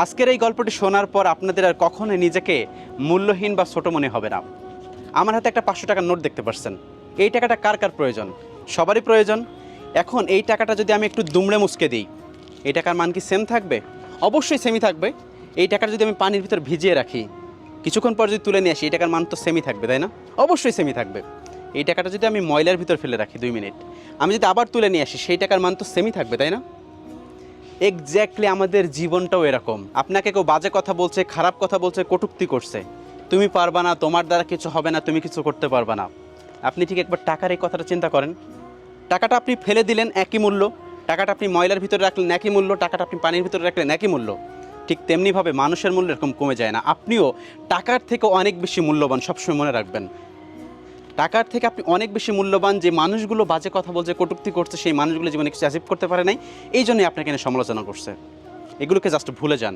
আজকের এই গল্পটি শোনার পর আপনাদের আর কখনোই নিজেকে মূল্যহীন বা ছোট মনে হবে না। আমার হাতে একটা 500 টাকার নোট দেখতে পাচ্ছেন। এই টাকাটা কার কার প্রয়োজন? সবারই প্রয়োজন। এখন এই টাকাটা যদি আমি একটু দুমড়ে মুচকে দিই, এই টাকার মান কি সেম থাকবে? অবশ্যই সেমই থাকবে। এই টাকাটা যদি আমি পানির ভিতর ভিজিয়ে রাখি, কিছুক্ষণ পর যদি তুলে নিয়ে আসি, এই টাকার মান তো সেমই থাকবে, তাই না? অবশ্যই সেমই থাকবে। এই টাকাটা যদি আমি ময়লার ভিতর ফেলে রাখি 2 মিনিট, আমি যদি আবার তুলে নিয়ে আসি, সেই টাকার মান তো সেমই থাকবে, তাই না? এক্স্যাক্টলি আমাদের জীবনটাও এরকম। আপনাকে কেউ বাজে কথা বলছে, খারাপ কথা বলছে, কটূক্তি করছে, তুমি পারবা না, তোমার দ্বারা কিছু হবে না, তুমি কিছু করতে পারবা না। আপনি ঠিক একবার টাকার এই কথাটা চিন্তা করেন। টাকাটা আপনি ফেলে দিলেন একই মূল্য, টাকাটা আপনি ময়লার ভিতরে রাখলেন একই মূল্য, টাকাটা আপনি পানির ভিতরে রাখলেন একই মূল্য। ঠিক তেমনিভাবে মানুষের মূল্য এরকম কমে যায় না। আপনিও টাকার থেকে অনেক বেশি মূল্যবান, সবসময় মনে রাখবেন। টাকার থেকে আপনি অনেক বেশি মূল্যবান। যে মানুষগুলো বাজে কথা বলছে, কটূক্তি করছে, সেই মানুষগুলো জীবনে কিছু অ্যাচিভ করতে পারে নাই, এই জন্যই আপনাকে এনে সমালোচনা করছে। এগুলোকে জাস্ট ভুলে যান।